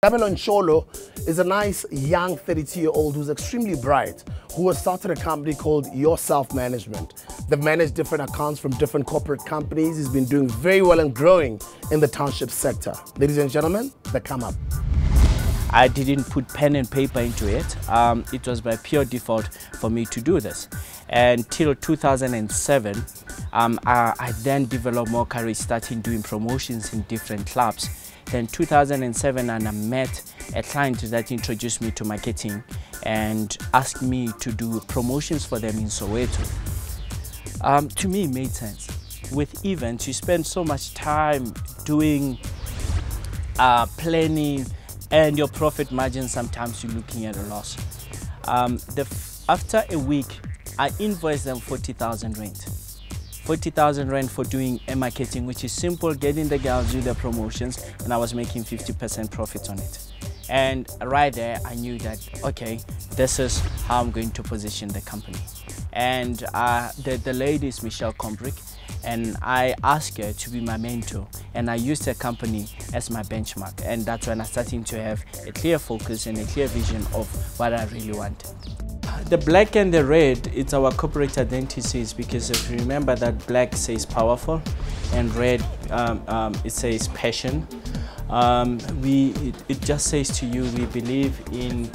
Kabelo Ncholo is a nice young 32-year-old who's extremely bright, who has started a company called Your Self Management. They've managed different accounts from different corporate companies. He's been doing very well and growing in the township sector. Ladies and gentlemen, the come up. I didn't put pen and paper into it. It was by pure default for me to do this. Until 2007, I then developed more courage, starting doing promotions in different clubs. Then 2007, and I met a client that introduced me to marketing and asked me to do promotions for them in Soweto. To me, it made sense. With events, you spend so much time doing planning, and your profit margin, sometimes you're looking at a loss. After a week, I invoiced them 40,000 rand. 40,000 rand for doing a marketing, which is simple, getting the girls do the promotions, and I was making 50% profit on it. And right there, I knew that, okay, this is how I'm going to position the company. And the lady is Michelle Combrick, and I asked her to be my mentor, and I used her company as my benchmark. And that's when I started to have a clear focus and a clear vision of what I really wanted. The black and the red, it's our corporate identities, because if you remember that black says powerful and red it says passion. It just says to you, we believe in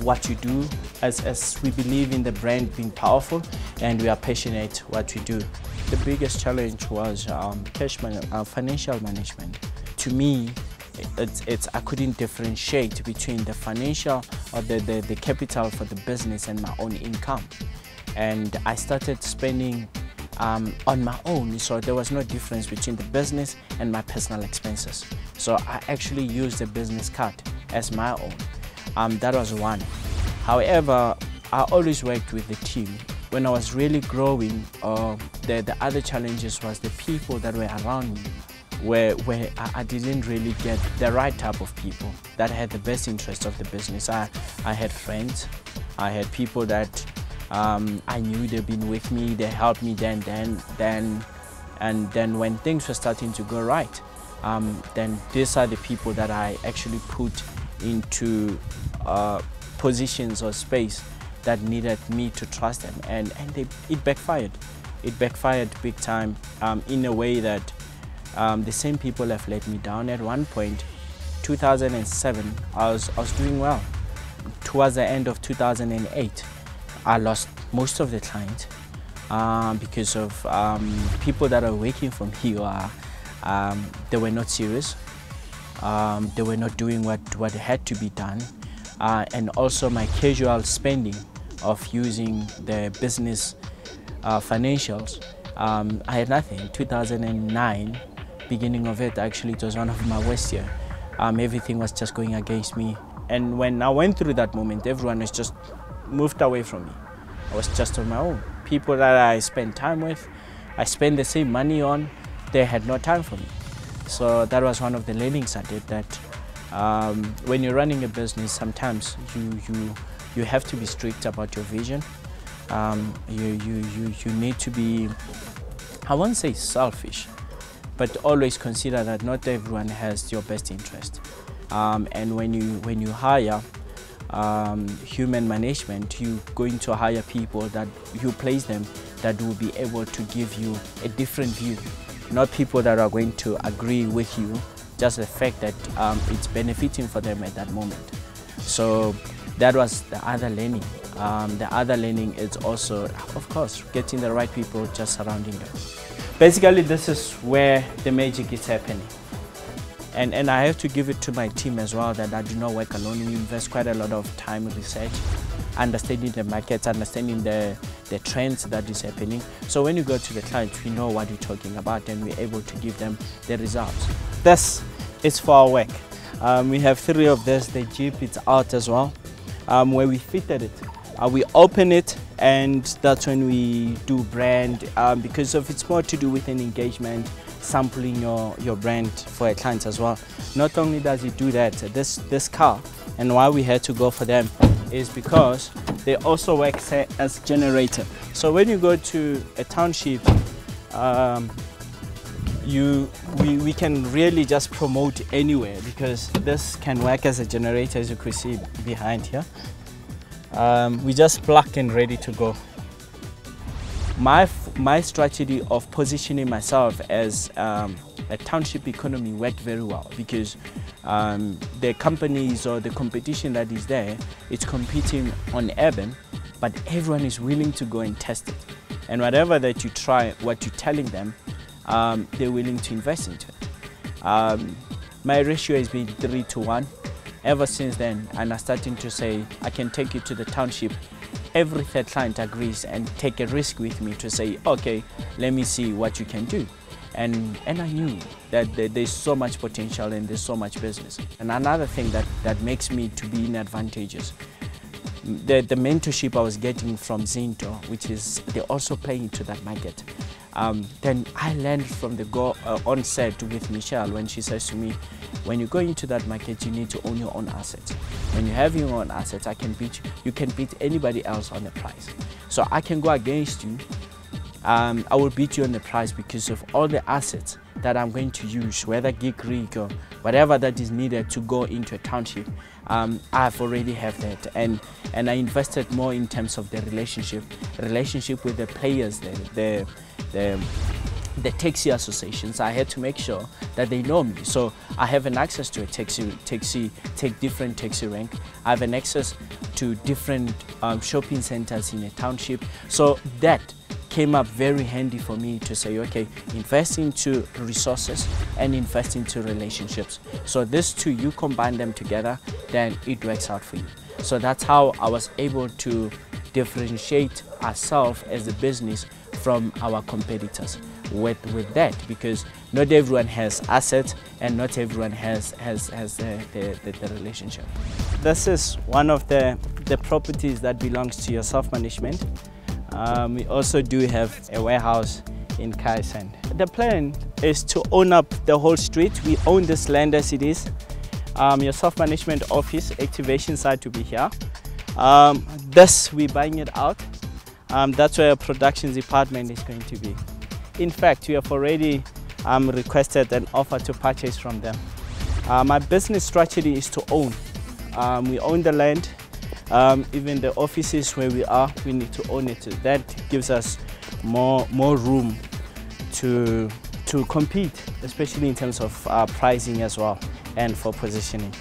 what you do, as we believe in the brand being powerful, and we are passionate what we do. The biggest challenge was financial management. To me, I couldn't differentiate between the financial or the capital for the business and my own income. And I started spending on my own, so there was no difference between the business and my personal expenses. So I actually used the business card as my own. That was one. However, I always worked with the team. When I was really growing, the other challenges was the people that were around me, where I didn't really get the right type of people that had the best interest of the business. I had friends, I had people that I knew they've been with me, they helped me then, and then when things were starting to go right, then these are the people that I actually put into positions or space that needed me to trust them, and it backfired. It backfired big time, in a way that the same people have let me down. At one point, 2007, I was doing well. Towards the end of 2008, I lost most of the clients because of people that are working for me. They were not serious. They were not doing what had to be done. And also my casual spending of using the business financials. I had nothing. 2009, beginning of it, actually, it was one of my worst years. Everything was just going against me. And when I went through that moment, everyone has just moved away from me. I was just on my own. People that I spent time with, I spent the same money on, they had no time for me. So that was one of the learnings I did, that when you're running a business, sometimes you have to be strict about your vision. You need to be, I won't say selfish, but always consider that not everyone has your best interest. And when you hire human management, you're going to hire people that you place them that will be able to give you a different view, not people that are going to agree with you, just the fact that it's benefiting for them at that moment. So that was the other learning. The other learning is also, of course, getting the right people just surrounding them. Basically, this is where the magic is happening. And I have to give it to my team as well, that I do not work alone. We invest quite a lot of time in research, understanding the markets, understanding the trends that is happening. So when you go to the clients, we know what you're talking about, and we're able to give them the results. This is for our work. We have 3 of this. The Jeep, it's out as well, where we fitted it. We open it, and that's when we do brand, because it's more to do with an engagement, sampling your brand for a client as well. Not only does it do that, this car, and why we had to go for them is because they also work as generator. So when you go to a township, we can really just promote anywhere, because this can work as a generator, as you could see behind here. We just plug and ready to go. My strategy of positioning myself as a township economy worked very well, because the companies or the competition that is there, it's competing on urban, but everyone is willing to go and test it. And whatever that you try, what you're telling them, they're willing to invest into it. My ratio has been 3 to 1. Ever since then, and I'm starting to say, I can take you to the township. Every third client agrees and take a risk with me to say, okay, let me see what you can do. And I knew that there's so much potential and there's so much business. And another thing that makes me to be in advantageous, the mentorship I was getting from Zinto, which is they also play into that market. Then I learned from the onset with Michelle when she says to me, when you go into that market, you need to own your own assets. When you have your own assets, you can beat anybody else on the price. So I can go against you. I will beat you on the price because of all the assets that I'm going to use, whether gig rig or whatever that is needed to go into a township. I've already have that, and I invested more in terms of the relationship with the players, the taxi associations. I had to make sure that they know me, so I have an access to a different taxi rank. I have an access to different shopping centers in a township. So that came up very handy for me to say, okay, invest into resources and invest into relationships. So these two, you combine them together, then it works out for you. So that's how I was able to differentiate ourselves as a business from our competitors with that, because not everyone has assets and not everyone has the relationship. This is one of the properties that belongs to your self-management. We also do have a warehouse in Kaisand. The plan is to own up the whole street. We own this land as it is. Your self-management office activation site to be here. This, we're buying it out. That's where our production department is going to be. In fact, we have already requested an offer to purchase from them. My business strategy is to own. We own the land. Even the offices where we are, we need to own it. That gives us more room to compete, especially in terms of pricing as well and for positioning.